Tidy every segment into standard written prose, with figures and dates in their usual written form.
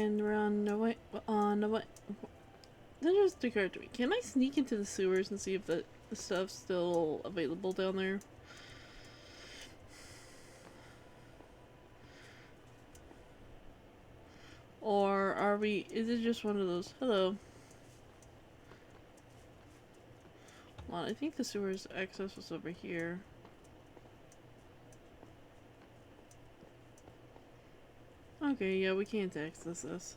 and we're on the way. That just occurred to me. Can I sneak into the sewers and see if the stuff's still available down there? Or are we? Is it just one of those? Hello. Well, I think the sewers access was over here. Okay, yeah, we can't access this.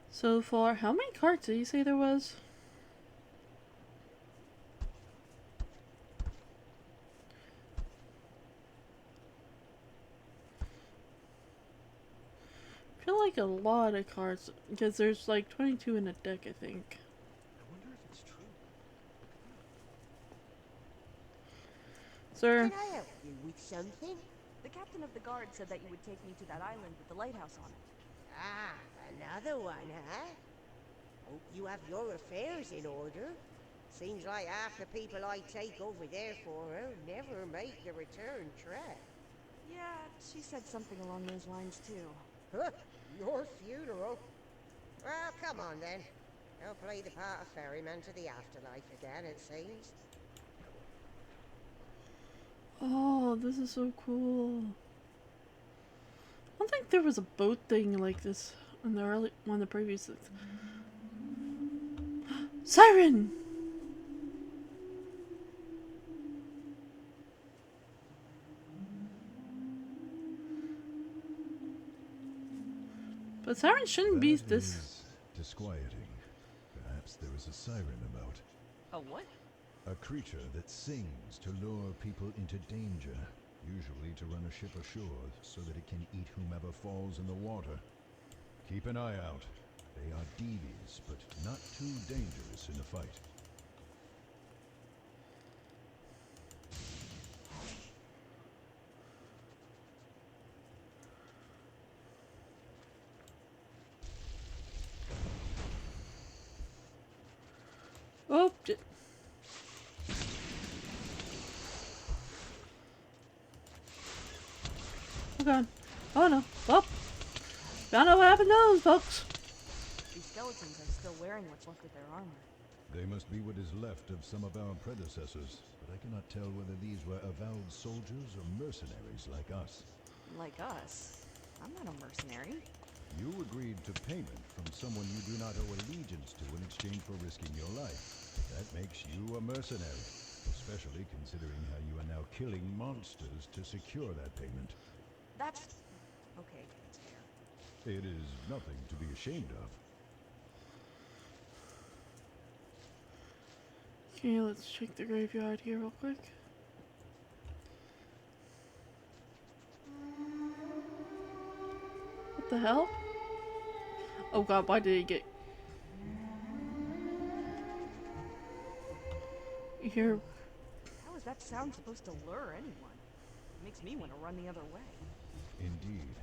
So far, how many carts did you say there was? I feel like a lot of carts, because there's like 22 in a deck, I think. I wonder if it's true. Sir? Can I help you with something? The captain of the guard said that you would take me to that island with the lighthouse on it. Ah, another one, huh? Hope you have your affairs in order. Seems like half the people I take over there for her never make the return trip. Yeah, she said something along those lines too. Huh, your funeral? Well, come on then. I'll play the part of ferryman to the afterlife again, it seems. Oh, this is so cool. I don't think there was a boat thing like this in the early one of the previous. Siren! But sirens shouldn't be That this. is disquieting. Perhaps there is a siren about. A what? A creature that sings to lure people into danger, usually to run a ship ashore so that it can eat whomever falls in the water. Keep an eye out. They are devious, but not too dangerous in a fight. Oh, oh god. Oh no. Oh. Found out what happened to those folks. These skeletons are still wearing what's left of their armor. They must be what is left of some of our predecessors, but I cannot tell whether these were avowed soldiers or mercenaries like us. Like us. I'm not a mercenary. You agreed to payment from someone you do not owe allegiance to in exchange for risking your life. That makes you a mercenary, especially considering how you are now killing monsters to secure that payment. That's... okay, it's fair. It is nothing to be ashamed of. Okay, let's check the graveyard here real quick. What the hell? Oh god, why did it get... Here. How is that sound supposed to lure anyone? It makes me want to run the other way. Indeed.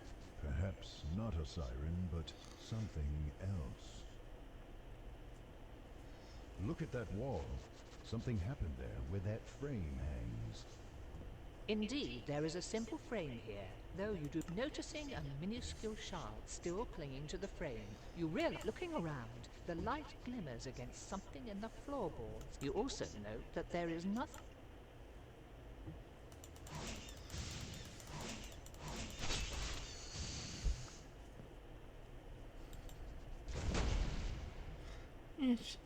Perhaps not a siren, but something else. Look at that wall. Something happened there where that frame hangs. Indeed, there is a simple frame here, though you do noticing a minuscule shard still clinging to the frame. You realize, looking around, the light glimmers against something in the floorboards. You also note that there is nothing. Eh, shit.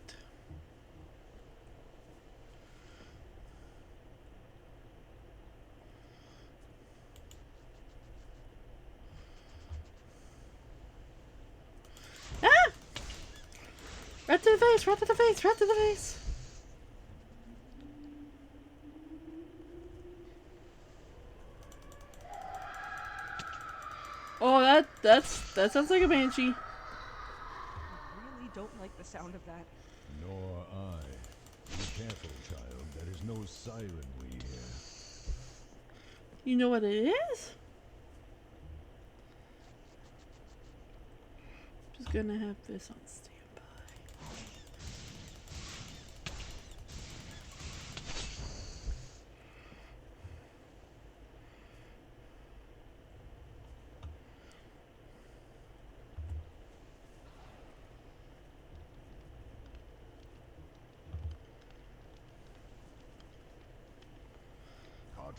Ah! Right to the face! Right to the face! Right to the face! Oh, that sounds like a banshee. I really don't like the sound of that. Nor I. Be careful, child. There is no siren we hear. You know what it is? Just gonna have this on standby.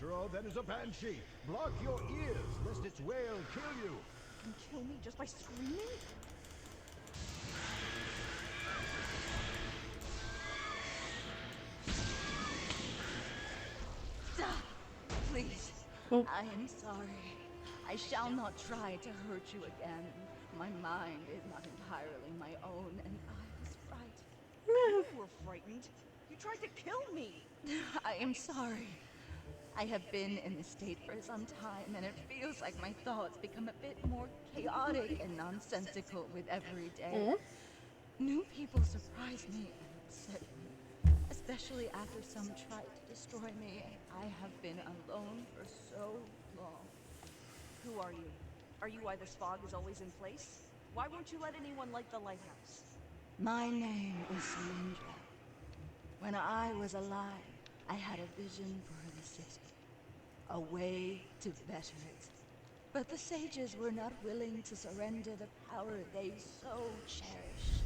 After all, that is a banshee. Block your ears, lest its wail kill you. You kill me just by screaming? Stop! Please. Oh. I am sorry. I shall not try to hurt you again. My mind is not entirely my own, and I was frightened. You were frightened. You tried to kill me. I am sorry. I have been in this state for some time, and it feels like my thoughts become a bit more chaotic and nonsensical with every day. Oh. New people surprise me and upset me, especially after some tried to destroy me. I have been alone for so long. Who are you? Are you why this fog is always in place? Why won't you let anyone light the lighthouse? My name is Selindra. When I was alive, I had a vision for the city, a way to better it. But the sages were not willing to surrender the power they so cherished.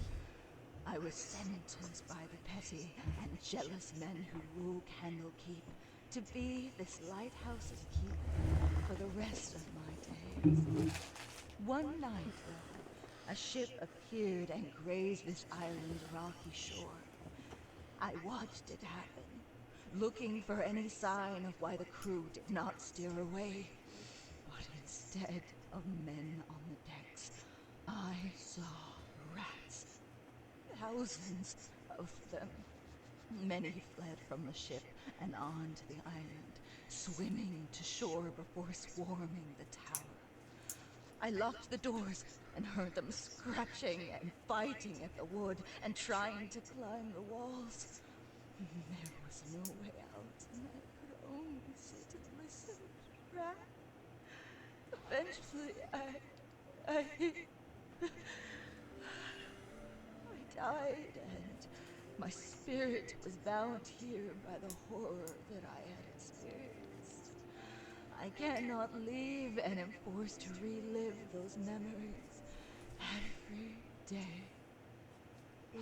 I was sentenced by the petty and jealous men who rule Candlekeep to be this lighthouse's keeper for the rest of my days. One night, though, a ship appeared and grazed this island's rocky shore. I watched it happen, looking for any sign of why the crew did not steer away. But instead of men on the decks, I saw rats. Thousands of them. Many fled from the ship and onto the island, swimming to shore before swarming the tower. I locked the doors and heard them scratching and biting at the wood and trying to climb the walls. There was no way out, and I could only sit and listen to rat. Eventually, I died, and my spirit was bound here by the horror that I had experienced. I cannot leave and am forced to relive those memories every day. It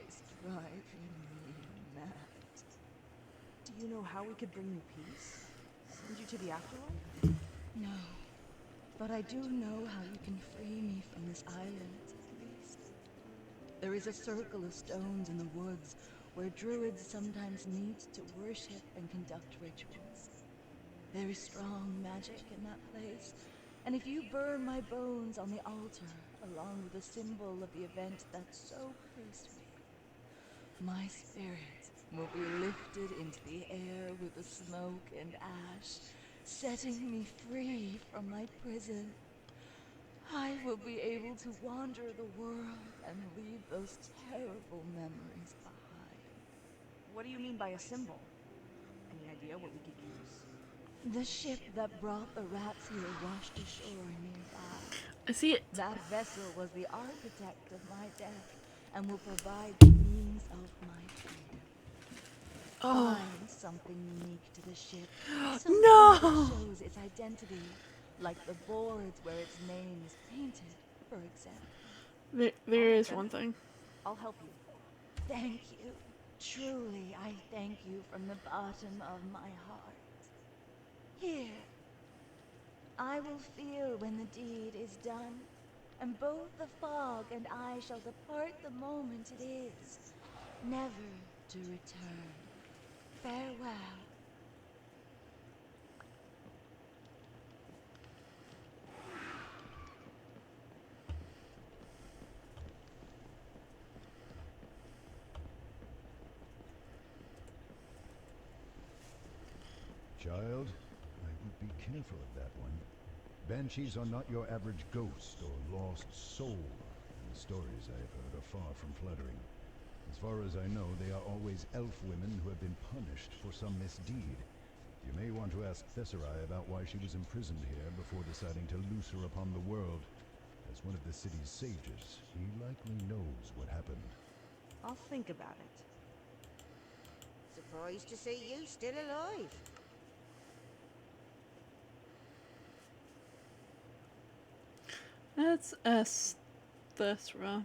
is driving me mad. Do you know how we could bring you peace? Send you to the afterlife? No, but I do know how you can free me from this island, at least. There is a circle of stones in the woods where druids sometimes meet to worship and conduct rituals. There is strong magic in that place, and if you burn my bones on the altar, along with a symbol of the event that so cursed me, my spirit will be lifted into the air with the smoke and ash, setting me free from my prison. I will be able to wander the world and leave those terrible memories behind. What do you mean by a symbol? Any idea what we could use? The ship that brought the rats here washed ashore nearby. I see it. That vessel was the architect of my death and will provide the means of my freedom. Oh. Find something unique to the ship. Something No! that shows its identity, like the boards where its name is painted, for example. There is one thing. I'll help you. Thank you. Truly, I thank you from the bottom of my heart. Here. I will feel when the deed is done, and both the fog and I shall depart the moment it is, never to return. Farewell. Child, I would be careful of that one. Banshees are not your average ghost or lost soul. The stories I have heard are far from flattering. As far as I know, they are always elf women who have been punished for some misdeed. You may want to ask Thesserai about why she was imprisoned here before deciding to loose her upon the world. As one of the city's sages, he likely knows what happened. I'll think about it. Surprised to see you still alive. Let's ask Thesra.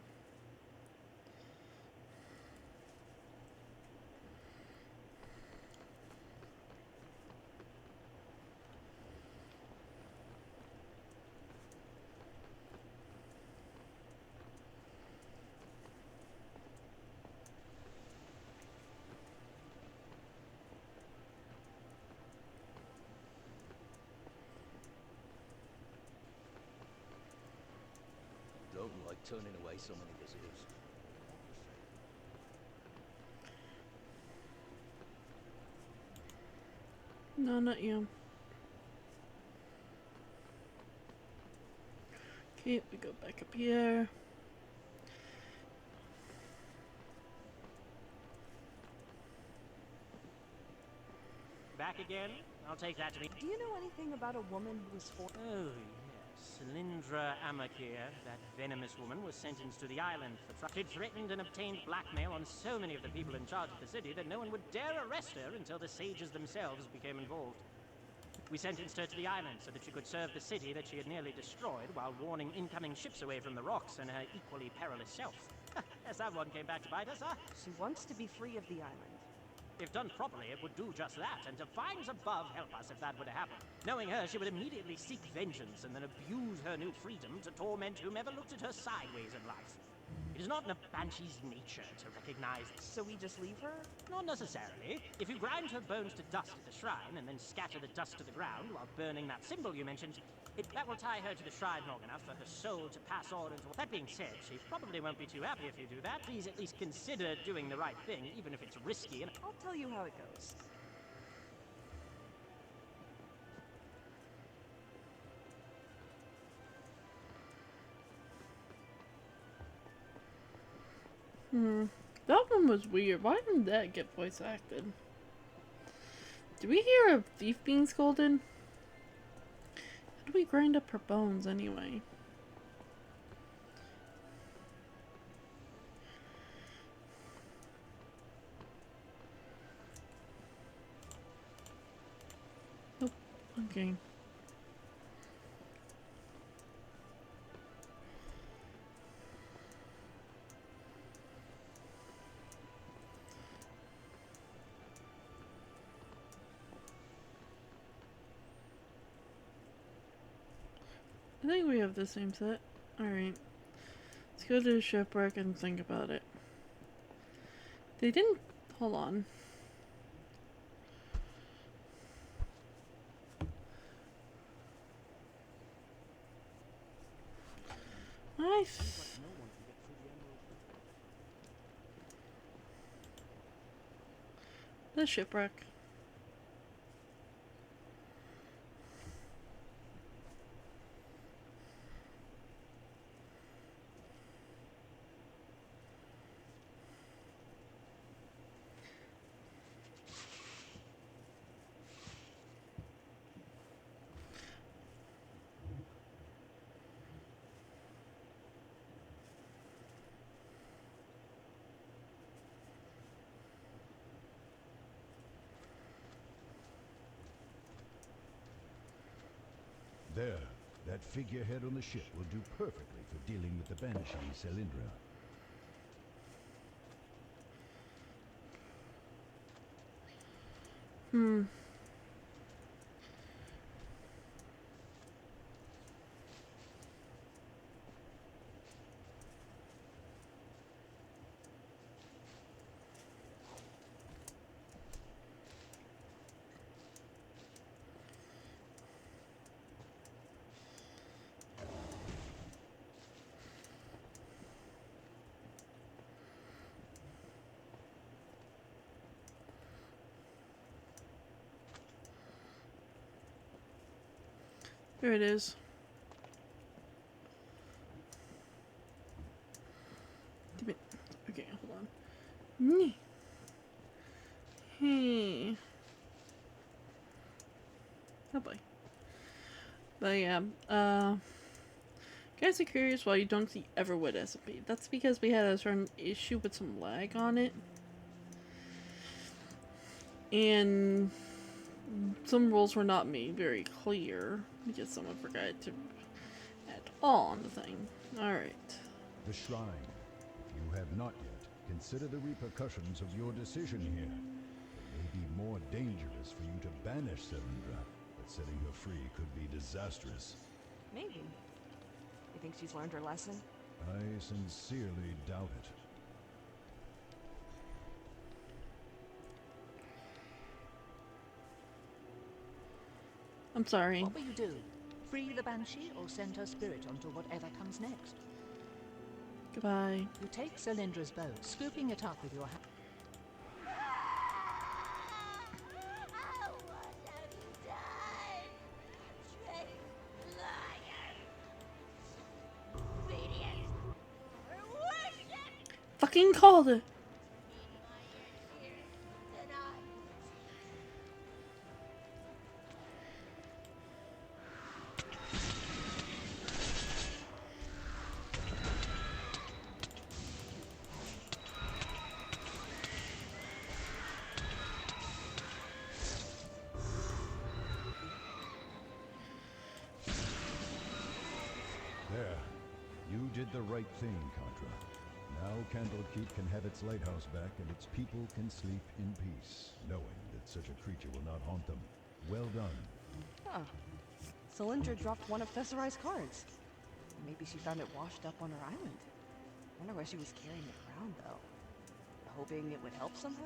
turning away so many visitors. No, not you. Okay, we go back up here. Back again? I'll take that to be. Do you know anything about a woman who was for? Oh, yes. Cylindra Amakir, that venomous woman, was sentenced to the island for she'd threatened and obtained blackmail on so many of the people in charge of the city that no one would dare arrest her until the sages themselves became involved. We sentenced her to the island so that she could serve the city that she had nearly destroyed while warning incoming ships away from the rocks and her equally perilous self. As that one came back to bite us, huh? She wants to be free of the island. If done properly, it would do just that, and divines above help us if that were to happen. Knowing her, she would immediately seek vengeance and then abuse her new freedom to torment whomever looked at her sideways in life. It is not in a banshee's nature to recognize. So we just leave her? Not necessarily. If you grind her bones to dust at the shrine and then scatter the dust to the ground while burning that symbol you mentioned, that will tie her to the shrine long enough for her soul to pass on into... That being said, she probably won't be too happy if you do that. Please at least consider doing the right thing, even if it's risky and... I'll tell you how it goes. That one was weird. Why didn't that get voice acted? Did we hear a thief being scolded? How do we grind up her bones anyway? Nope. Okay. I think we have the same set. Alright. Let's go to the shipwreck and think about it. They didn't... Hold on. Nice. The shipwreck. There, that figurehead on the ship will do perfectly for dealing with the banshee, Cylindra. There it is. Damn it. Okay, hold on. Hey. Oh boy. But yeah, guys are curious why you don't see Everwood SMP. That's because we had a certain issue with some lag on it. And some rules were not made very clear because someone forgot to add all on the thing. Alright. The shrine. You have not yet considered the repercussions of your decision here. It may be more dangerous for you to banish Cylindra, but setting her free could be disastrous. Maybe. You think she's learned her lesson? I sincerely doubt it. I'm sorry. What will you do? Free the banshee or send her spirit onto whatever comes next? Goodbye. You take Cylindra's boat, scooping it up with your hand. Fucking called it. There. You did the right thing, Contra. Now Candlekeep can have its lighthouse back and its people can sleep in peace, knowing that such a creature will not haunt them. Well done. Huh. Cylindra dropped one of Thesserai's cards. Maybe she found it washed up on her island. Wonder why she was carrying it around, though. Hoping it would help somehow?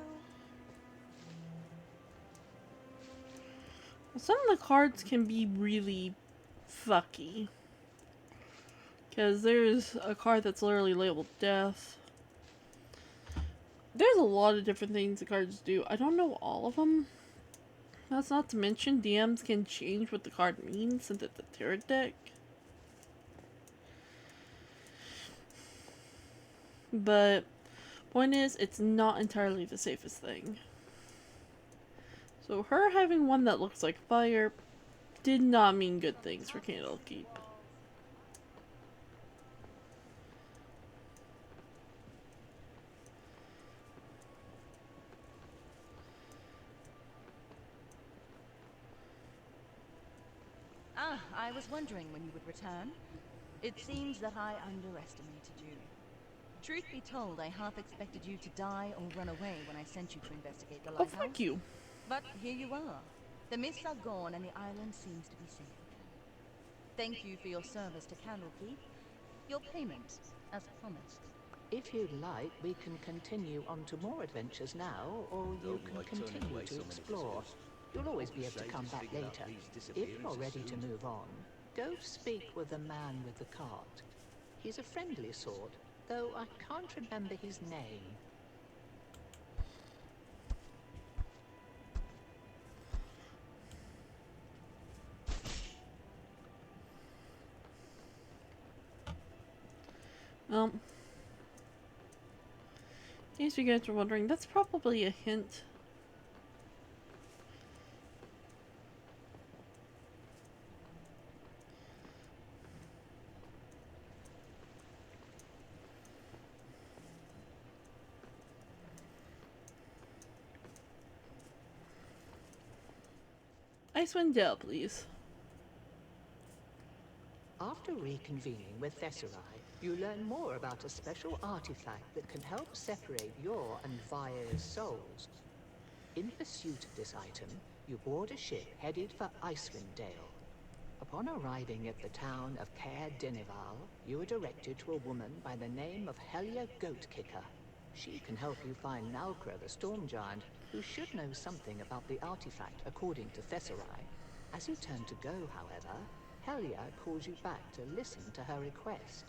Some of the cards can be really fucky. Because there's a card that's literally labeled death. There's a lot of different things the cards do. I don't know all of them. That's not to mention DMs can change what the card means since it's a tarot deck. But point is, it's not entirely the safest thing. So her having one that looks like fire did not mean good things for Candlekeep. I was wondering when you would return. It seems that I underestimated you. Truth be told, I half expected you to die or run away when I sent you to investigate the Oh, lighthouse. fuck you. But here you are. The mists are gone and the island seems to be safe. Thank you for your service to Candlekeep. Your payment, as promised. If you'd like, we can continue on to more adventures now, or you can continue to explore. You'll always be able to come back later. If you're ready to move on, go speak with the man with the cart. He's a friendly sort, though I can't remember his name. In case you guys were wondering, that's probably a hint. Icewind Dale, please. After reconvening with Thesserai, you learn more about a special artifact that can help separate your and Vae's souls. In pursuit of this item, you board a ship headed for Icewind Dale. Upon arriving at the town of Caer Dineval, you are directed to a woman by the name of Helia Goatkicker. She can help you find Nalcra, the storm giant, who should know something about the artifact, according to Thesserai. As you turn to go, however, Helia calls you back to listen to her request.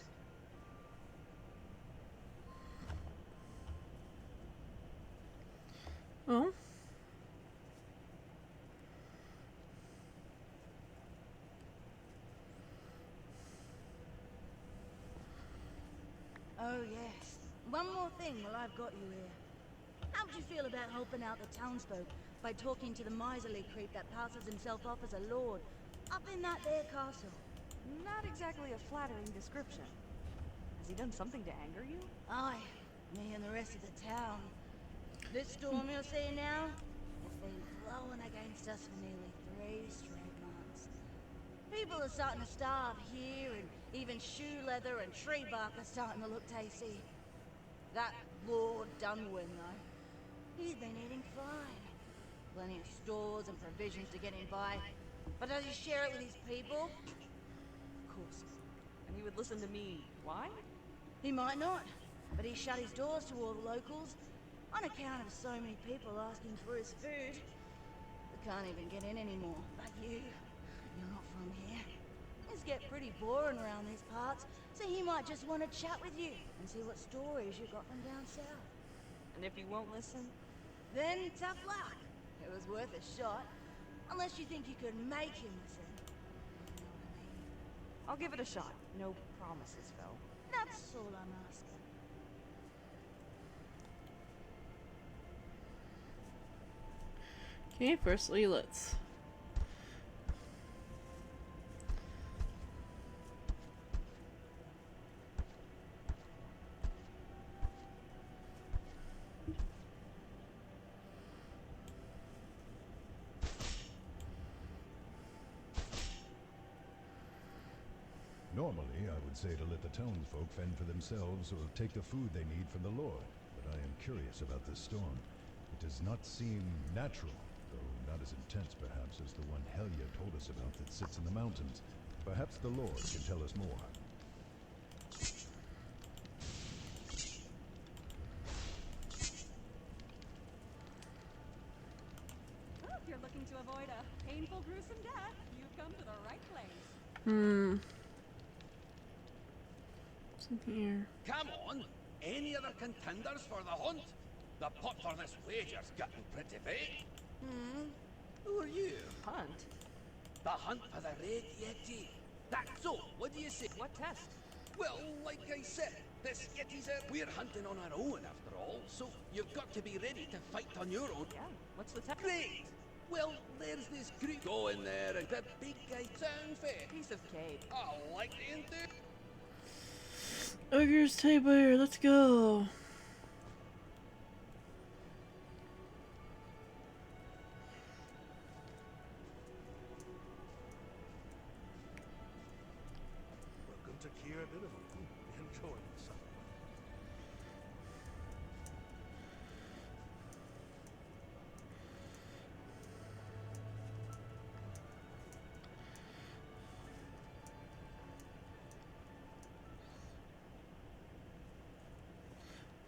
Oh? Oh, yes. One more thing while I've got you here. How would you feel about helping out the townsfolk by talking to the miserly creep that passes himself off as a lord up in that there castle? Not exactly a flattering description. Has he done something to anger you? Aye, me and the rest of the town. This storm you're seeing now, it's been blowing against us for nearly 3 straight months. People are starting to starve here, and even shoe leather and tree bark are starting to look tasty. That Lord Dunwin, though, he's been eating fine. Plenty of stores and provisions to get him by. But does he share it with his people? Of course. And he would listen to me. Why? He might not, but he shut his doors to all the locals on account of so many people asking for his food. We can't even get in anymore. But you're not from here. Things get pretty boring around these parts, so So he might just want to chat with you and see what stories you got from down south. And if you won't listen? Then tough luck. It was worth a shot. Unless you think you could make him listen. You know what I mean? I'll give it a shot. No promises, Phil. That's all I'm asking. Okay, firstly, let's... Normally, I would say to let the townsfolk fend for themselves or take the food they need from the Lord, but I am curious about this storm. It does not seem natural, though not as intense perhaps as the one Helya told us about that sits in the mountains. Perhaps the Lord can tell us more. Well, if you're looking to avoid a painful, gruesome death, you've come to the right place. What's in here? Come on! Any other contenders for the hunt? The pot for this wager's getting pretty big. Who are you? Hunt? The hunt for the Red Yeti. That's so, what do you say? What test? Well, like I said, this Yeti's we're hunting on our own after all, so you've got to be ready to fight on your own. Yeah, what's the test? Great! Well, there's this group. Go in there and the big guy sound fair. Piece of cake. I like the enthusiasm. Ogre's table, let's go. Welcome to Kier Minimum. Enjoy the sun.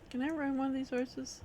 Can I ride one of these horses?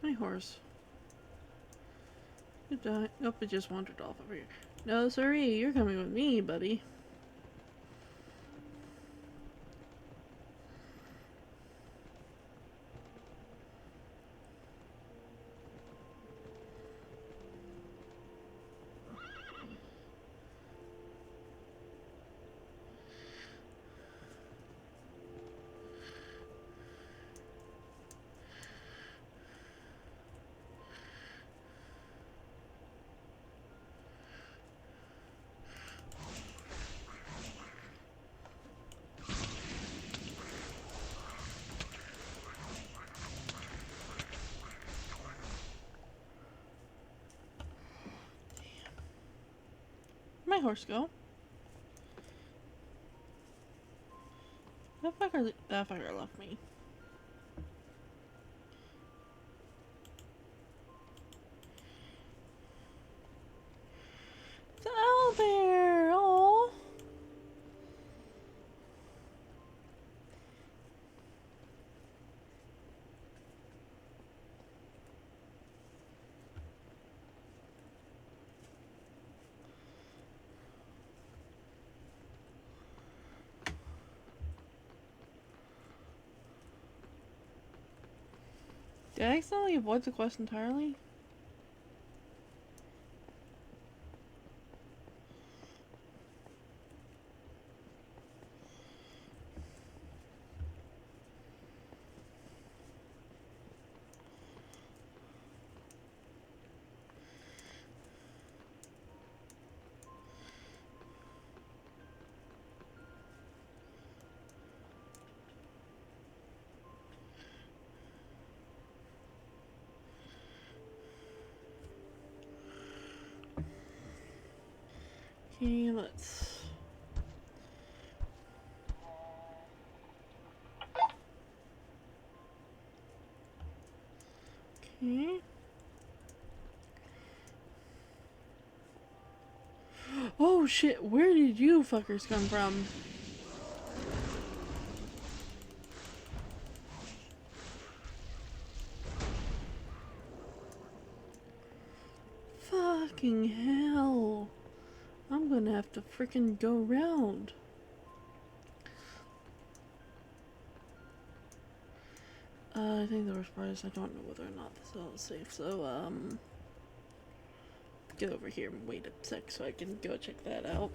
My horse. It died. Nope, it just wandered off over here. No, sorry, you're coming with me, buddy. My horse go? That fucker left me. It's an owlbear! Oh. Did I accidentally avoid the quest entirely? Okay, let's... Okay. Oh shit, where did you fuckers come from? Fucking hell. I'm gonna have to freaking go round. I think the worst part is I don't know whether or not this is safe, so, get over here and wait a sec so I can go check that out.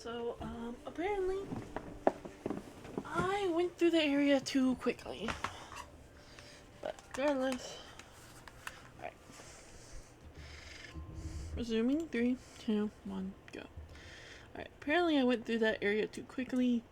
So, apparently, I went through the area too quickly. But regardless, alright. Resuming, 3, 2, 1, go. Alright, apparently I went through that area too quickly.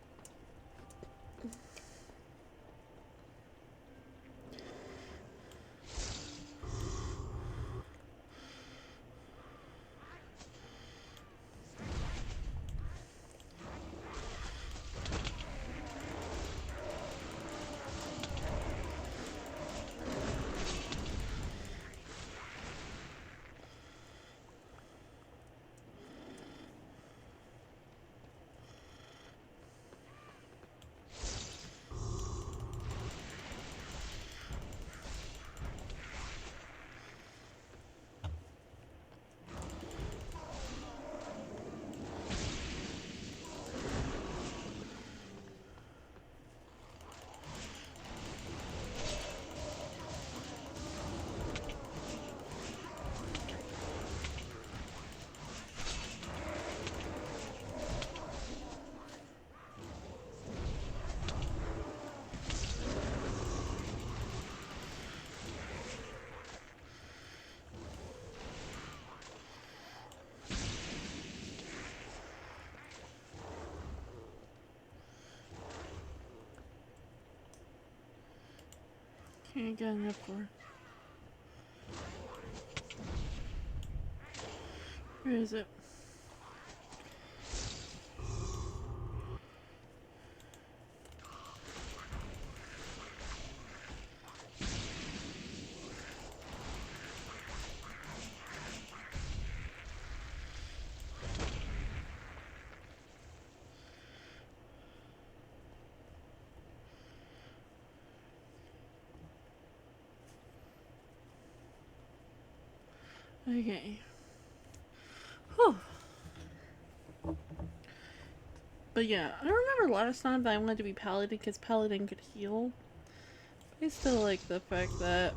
Can't get enough for. Where is it? Okay. Whew. But yeah, I remember last time that I wanted to be Paladin because Paladin could heal. I still like the fact that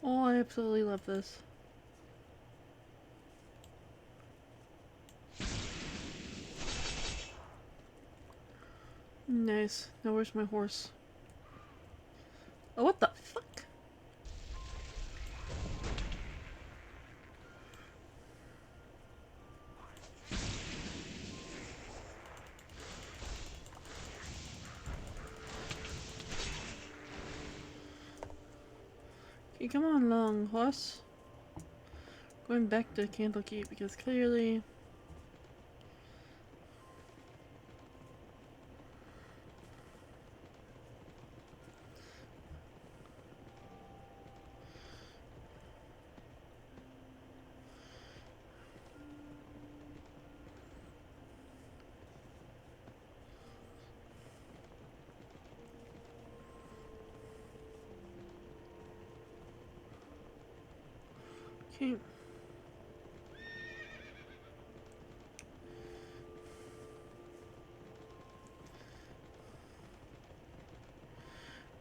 oh, I absolutely love this. Nice. Now where's my horse? Oh, what the fuck? Okay, come on, long horse. Going back to Candlekeep because clearly okay.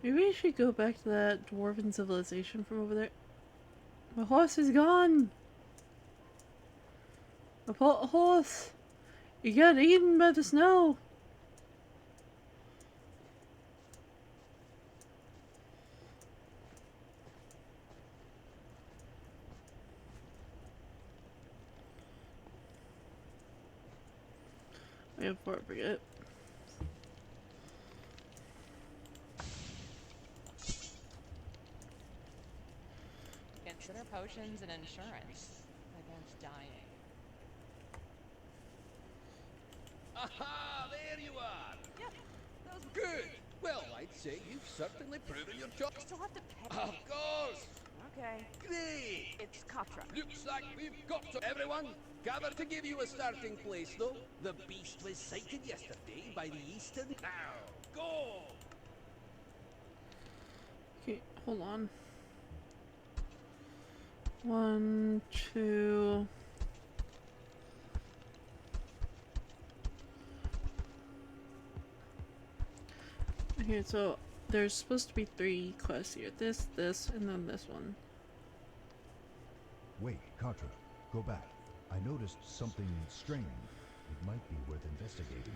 Maybe I should go back to that dwarven civilization from over there. My horse is gone! My poor horse! You got eaten by the snow! Before I forget. Consider potions and insurance against dying. Aha! There you are! Yep, those Good! Well, I'd say you've certainly proven your job. Still have to pay. Of course! Okay. Great! It's Katra. Looks like we've got to... Everyone, gather to give you a starting place, though. The beast was sighted yesterday by the eastern... Now, go! Okay, hold on. 1, 2... Okay, so there's supposed to be 3 quests here. This, and then this one. Wait, Katra, go back. I noticed something strange. It might be worth investigating.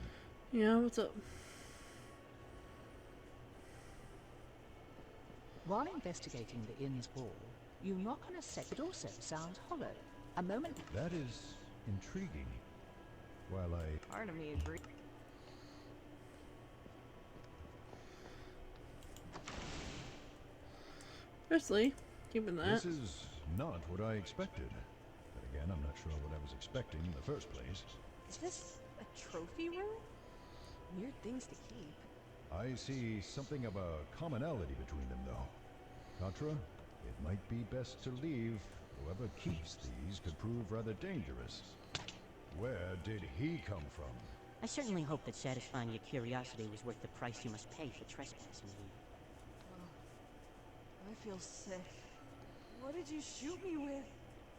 Yeah, what's up? While investigating the inn's wall, you knock on a set that also sounds hollow. A moment. That is intriguing. While I... Part of me agrees. Firstly, given that. This is not what I expected. But again, I'm not sure what I was expecting in the first place. Is this a trophy room? Weird things to keep. I see something of a commonality between them, though. Katra, it might be best to leave. Whoever keeps these could prove rather dangerous. Where did he come from? I certainly hope that satisfying your curiosity was worth the price you must pay for trespassing here. I feel sick. What did you shoot me with?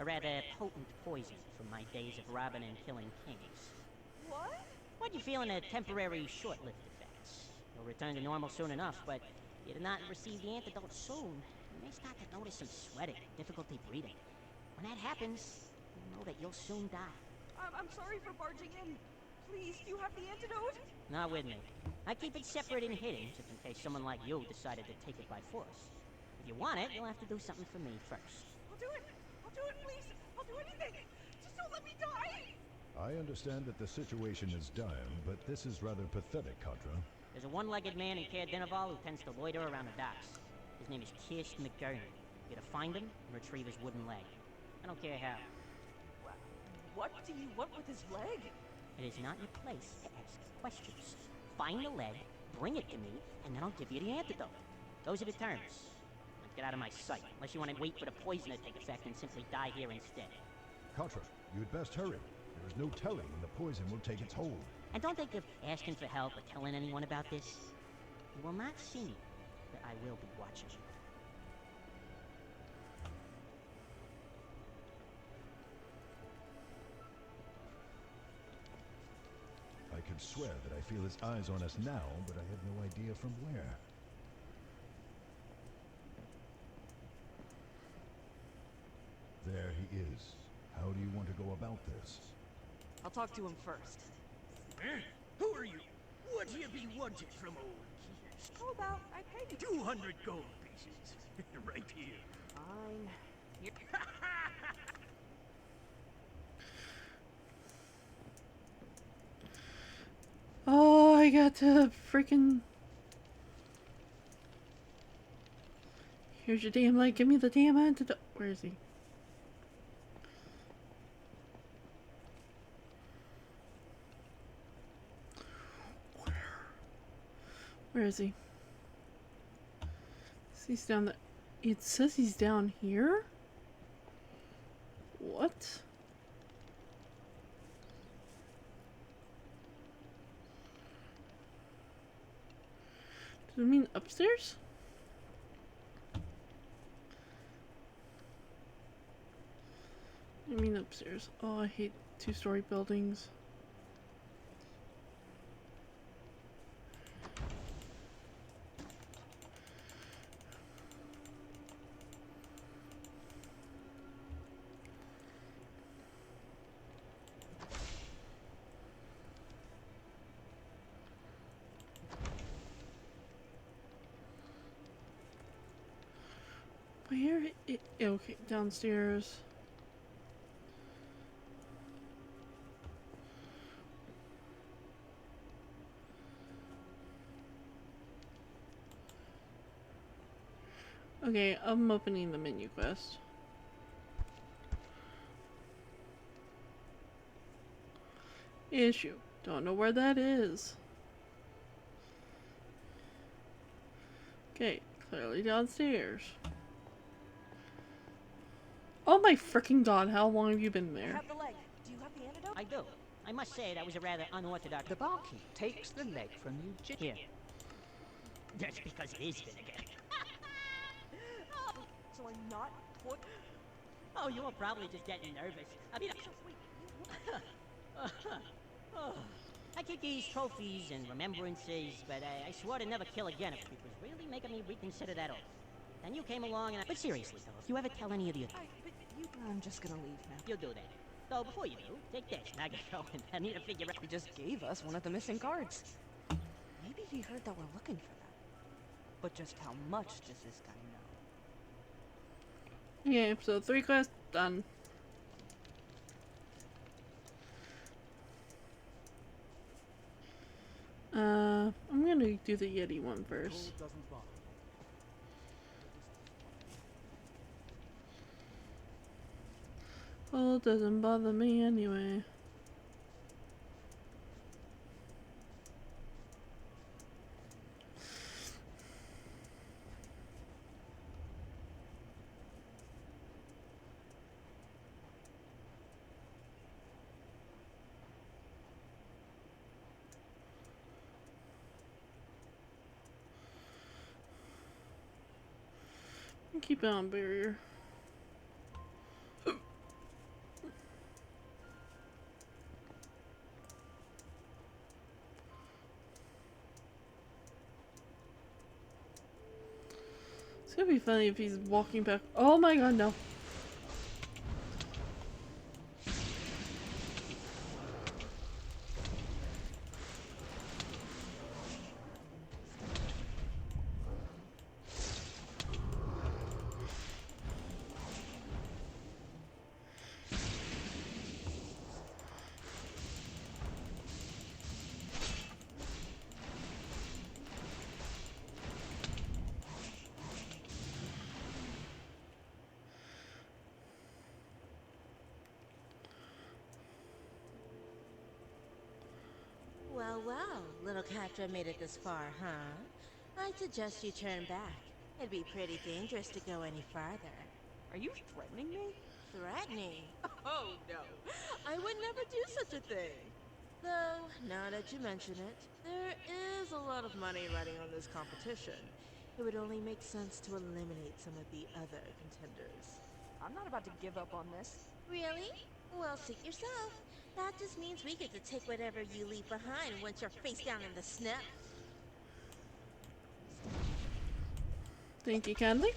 A rather potent poison from my days of robbing and killing kings. What? What, you feeling a temporary short-lived effects? You'll return to normal soon enough, but if you do not receive the antidote soon, you may start to notice some sweating, difficulty breathing. When that happens, you'll know that you'll soon die. I'm sorry for barging in. Please, you have the antidote? Not with me. I keep it separate and hidden, just in case someone like you decided to take it by force. If you want it, you'll have to do something for me first. I'll do it! I'll do it, please! I'll do anything! Just don't let me die! I understand that the situation is dire, but this is rather pathetic, Katra. There's a one-legged man in Caer Dineval who tends to loiter around the docks. His name is Kirst McGurney. You gotta find him and retrieve his wooden leg. I don't care how. What do you want with his leg? It is not your place to ask questions. Find the leg, bring it to me, and then I'll give you the antidote. Those are the terms. Now get out of my sight, unless you want to wait for the poison to take effect and simply die here instead. Katra, you'd best hurry. There is no telling when the poison will take its hold. And don't think of asking for help or telling anyone about this. You will not see me, but I will be watching you. I could swear that I feel his eyes on us now, but I have no idea from where. There he is. How do you want to go about this? I'll talk to him first. Eh? Who are you? What do you be wanting from old Kirst? How about I pay you? 200 gold pieces. Right here. Fine. Oh, I got to freaking... Here's your damn leg. Give me the damn antidote. Where is he? Where is he? He's down the... It says he's down here? What? Does it mean upstairs? I mean upstairs. Oh, I hate two-story buildings. Where it, okay, downstairs. Okay, I'm opening the menu quest. Issue. Don't know where that is. Okay, clearly downstairs. Oh my freaking god, how long have you been I there? have the leg. Do you have the antidote? I do. I must say that was a rather unorthodox... The barkeep takes the leg from you Here. That's because it is vinegar. So I'm not put. Oh, you were probably just getting nervous. I mean... I keep these trophies and remembrances, but I swore to never kill again if it was really making me reconsider that oath. Then you came along and I... But seriously, though, if you ever tell any of the... I'm just gonna leave now. You'll do that. Though, before you do, take this. Now get going. I need to figure out... He just gave us one of the missing cards. Maybe he heard that we're looking for that. But just how much does this guy know? Yeah, so 3 quests done. I'm gonna do the Yeti one first. Well, it doesn't bother me anyway. keep it on barrier. It's gonna be funny if he's walking back. Oh my god, no. Well, well, little Catra made it this far, huh? I'd suggest you turn back. It'd be pretty dangerous to go any farther. Are you threatening me? Threatening? Oh, no. I would never do such a thing. Though, now that you mention it, there is a lot of money riding on this competition. It would only make sense to eliminate some of the other contenders. I'm not about to give up on this. Really? Well, suit yourself. That just means we get to take whatever you leave behind once you're face down in the snow. Thank you kindly.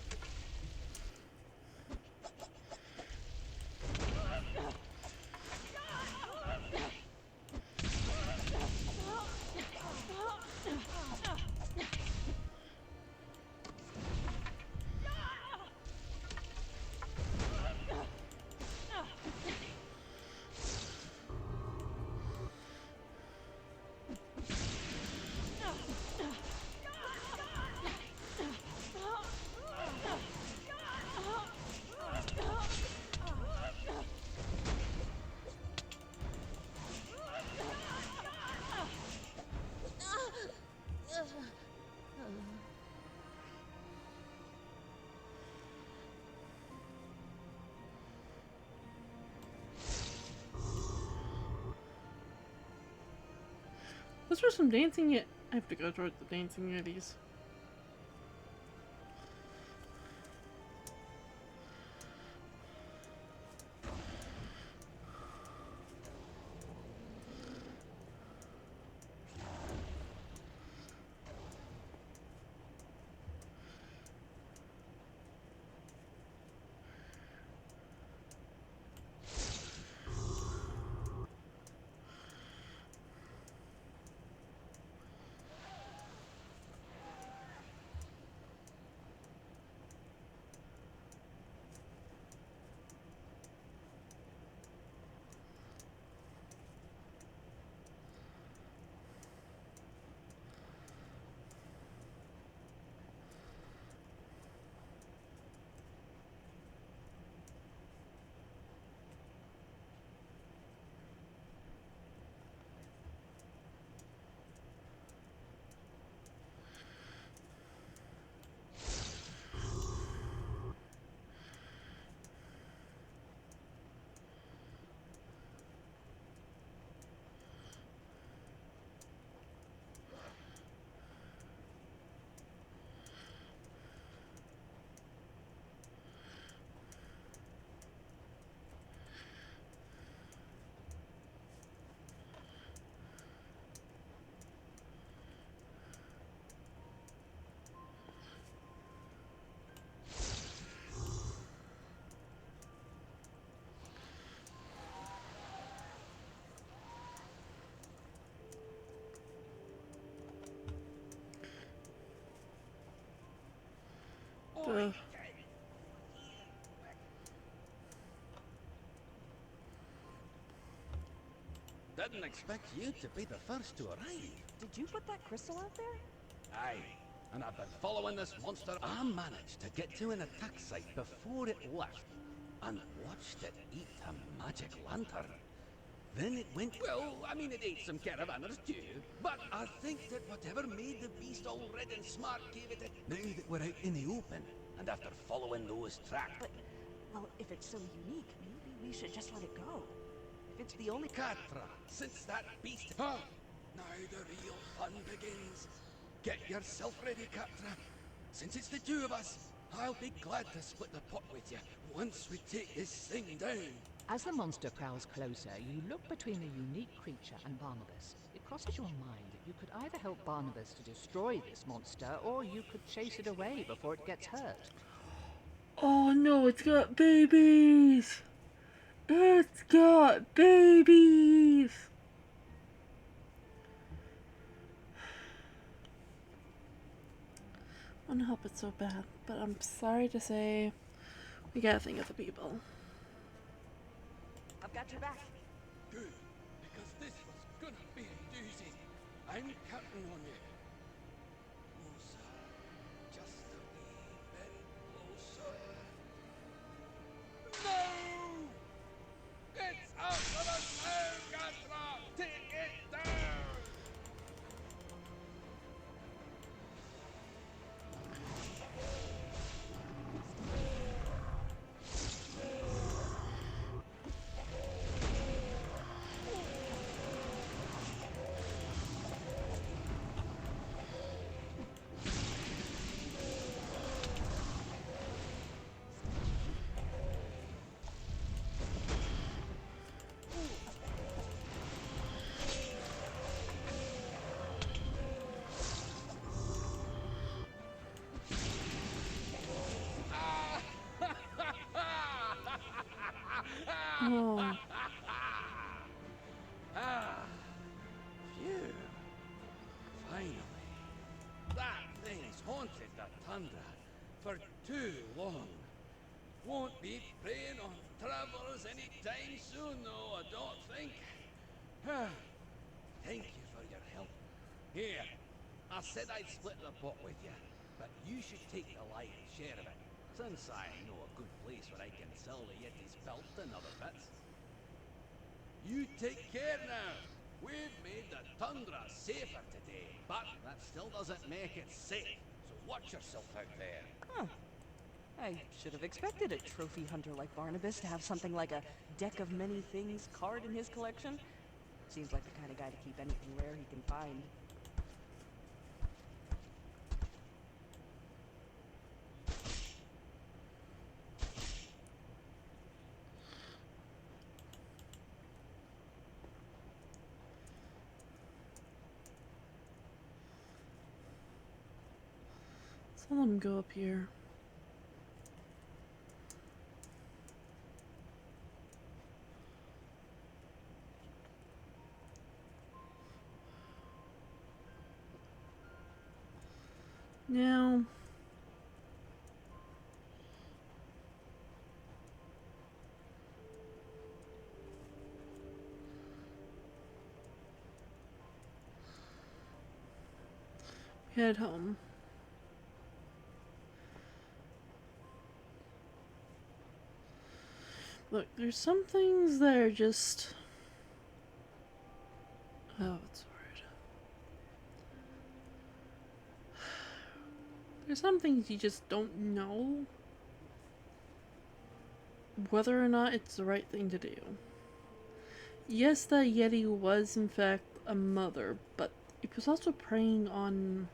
Was there some dancing yet? I have to go towards the dancing yeti's. Didn't expect you to be the first to arrive. Did you put that crystal out there? Aye, and I've been following this monster. I managed to get to an attack site before it left, and watched it eat a magic lantern. Then it went, well, I mean it ate some caravanners too, but I think that whatever made the beast all red and smart gave it a... Now that we're out in the open, and after following those tracks... But, well, if it's so unique, maybe we should just let it go. If it's the only... Catra, since that beast... Huh? Now the real fun begins. Get yourself ready, Catra. Since it's the two of us, I'll be glad to split the pot with you once we take this thing down. As the monster prowls closer, you look between the unique creature and Barnabas. It crosses your mind that you could either help Barnabas to destroy this monster, or you could chase it away before it gets hurt. Oh no, it's got babies! It's got babies! I want to help it so bad, but I'm sorry to say, we gotta think of the people. I've got your back. Good, because this was gonna be a doozy. I'm counting on you. Closer, just a wee bit closer. No! It's out of us now, Gatra! Take it down! Oh. Ah, phew. Finally. That thing's haunted the tundra for too long. Won't be preying on travelers anytime soon, though, I don't think. Thank you for your help. Here, I said I'd split the pot with you, but you should take the lion's share of it, since I know a good place where I can sell the Yeti's belt and other bits. You take care now. We've made the tundra safer today, but that still doesn't make it safe. So watch yourself out there. Huh. I should have expected a trophy hunter like Barnabas to have something like a deck of many things card in his collection. Seems like the kind of guy to keep anything rare he can find. So let him go up here. Now, head home. Look, there's some things that are just... Oh, it's hard. There's some things you just don't know whether or not it's the right thing to do. Yes, the Yeti was in fact a mother, but it was also preying on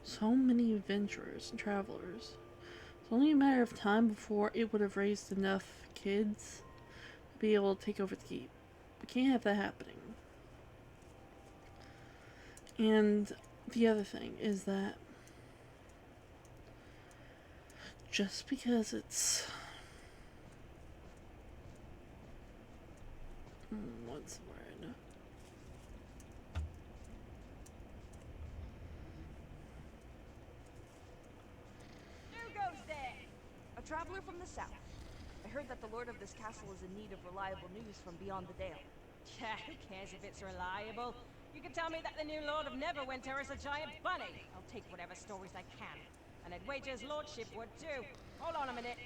so many adventurers and travelers. It's only a matter of time before it would have raised enough kids to be able to take over the keep. We can't have that happening. And the other thing is that just because it's... what's the word? Who goes there? A traveler from the south. I heard that the lord of this castle is in need of reliable news from beyond the dale. Yeah, who cares if it's reliable? You can tell me that the new Lord of Neverwinter is a giant bunny. I'll take whatever stories I can. And I'd wager his lordship would too. Hold on a minute.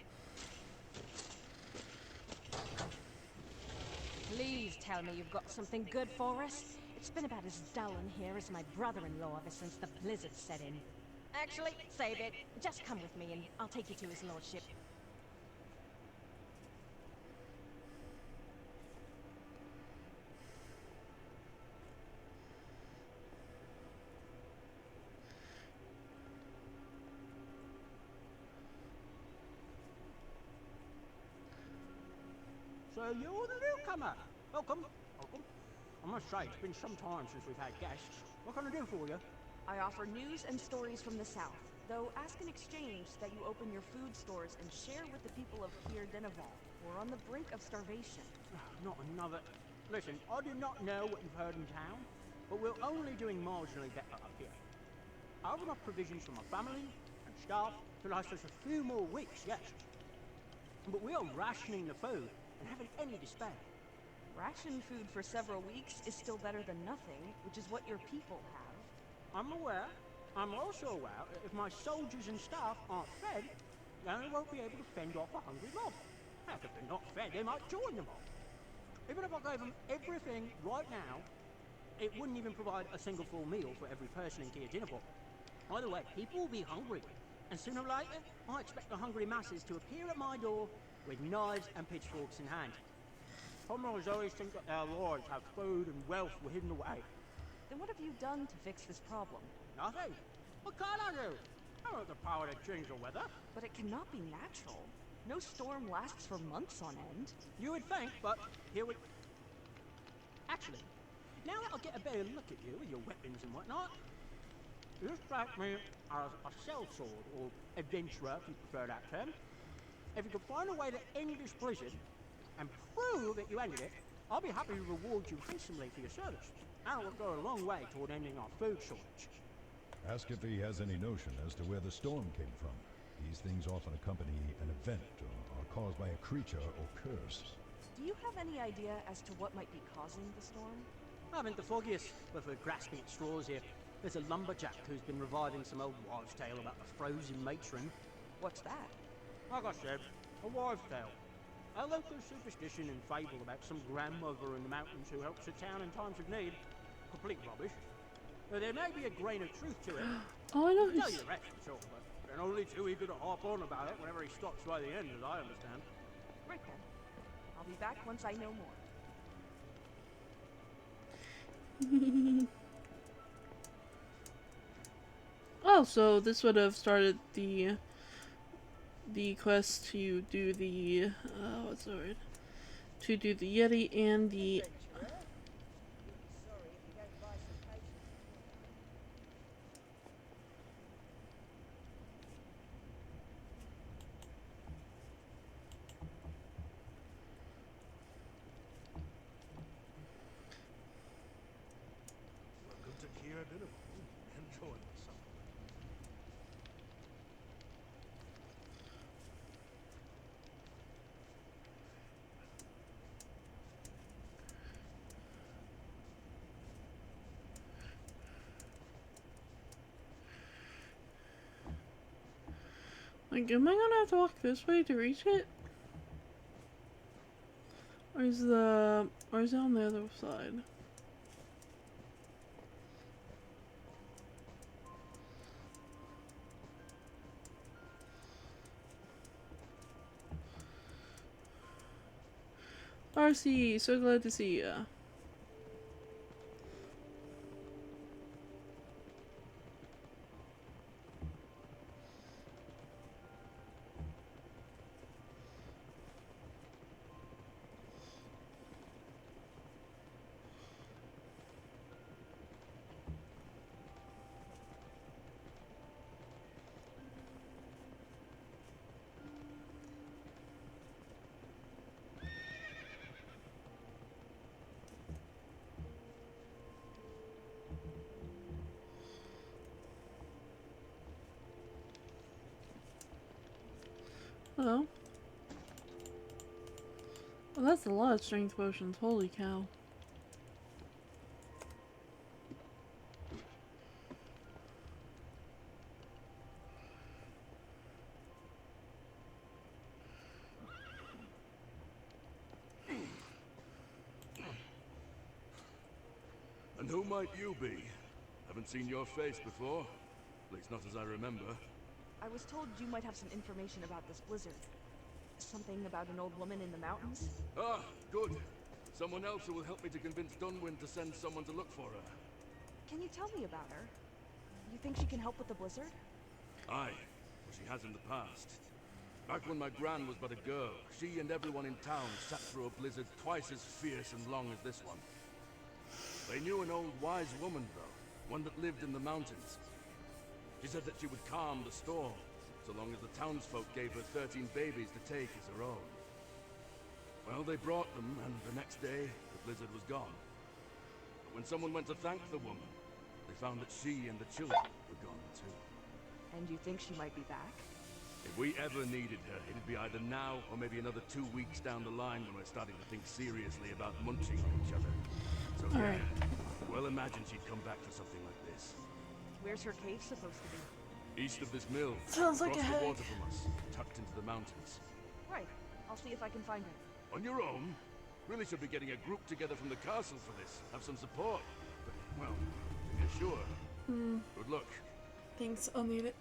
Please tell me you've got something good for us. It's been about as dull in here as my brother-in-law ever since the blizzard set in. Actually, save it. Just come with me and I'll take you to his lordship. So you're the newcomer. Welcome. Welcome. I must say, it's been some time since we've had guests. What can I do for you? I offer news and stories from the south, though ask in exchange that you open your food stores and share with the people of Kier Denival. We're on the brink of starvation. Not another... Listen, I do not know what you've heard in town, but we're only doing marginally better up here. I have enough provisions for my family and staff to last us a few more weeks, yes. But we are rationing the food and haven't any despair. Ration food for several weeks is still better than nothing, which is what your people have. I'm aware. I'm also aware that if my soldiers and staff aren't fed, then they won't be able to fend off a hungry mob. Heck, if they're not fed, they might join the mob. Even if I gave them everything right now, it wouldn't even provide a single full meal for every person in Kier Denival. Either way, people will be hungry. And sooner or later, I expect the hungry masses to appear at my door with knives and pitchforks in hand. Commoners always think that their lords have food and wealth hidden away. Then what have you done to fix this problem? Nothing. What can I do? I don't have the power to change the weather. But it cannot be natural. No storm lasts for months on end. You would think, but here we... Actually, now that I get a better look at you with your weapons and whatnot, you strike me as a sellsword, or adventurer if you prefer that term. If you could find a way to end this blizzard, and prove that you ended it, I'll be happy to reward you handsomely for your service. And it will go a long way toward ending our food shortage. Ask if he has any notion as to where the storm came from. These things often accompany an event or are caused by a creature or curse. Do you have any idea as to what might be causing the storm? I haven't the foggiest, but we're grasping at straws here. There's a lumberjack who's been reviving some old wives' tale about the frozen matron. What's that? Like I said, a wives' tale. A local superstition and fable about some grandmother in the mountains who helps a town in times of need. Complete rubbish. But there may be a grain of truth to it. Oh, I know. I'll tell you the rest, I'm sure, but they're only too eager to harp on about it whenever he stops by the end, as I understand. Right then. I'll be back once I know more. Oh, so this would have started the quest to do the what's the word? To do the Yeti and the Welcome to Kier Denival. Enjoy the summer. like, am I gonna have to walk this way to reach it? Or is it on the other side? RC, so glad to see ya. Hello. Well, that's a lot of strength potions. Holy cow. And who might you be? Haven't seen your face before. At least not as I remember. I was told you might have some information about this blizzard. Something about an old woman in the mountains? Ah, good. Someone else who will help me to convince Dunwyn to send someone to look for her. Can you tell me about her? You think she can help with the blizzard? Aye, well, she has in the past. Back when my gran was but a girl, she and everyone in town sat through a blizzard twice as fierce and long as this one. They knew an old wise woman, though, one that lived in the mountains. She said that she would calm the storm, so long as the townsfolk gave her 13 babies to take as her own. Well, they brought them, and the next day, the blizzard was gone. But when someone went to thank the woman, they found that she and the children were gone too. And you think she might be back? If we ever needed her, it'd be either now or maybe another 2 weeks down the line when we're starting to think seriously about munching on each other. So yeah, well imagine she'd come back for something like this. Where's her cave supposed to be? East of this mill. Sounds like a across the heck. water from us, tucked into the mountains. Right. I'll see if I can find her. On your own? Really should be getting a group together from the castle for this. Have some support. But, well, to be sure. Good luck. Thanks, I'll need it.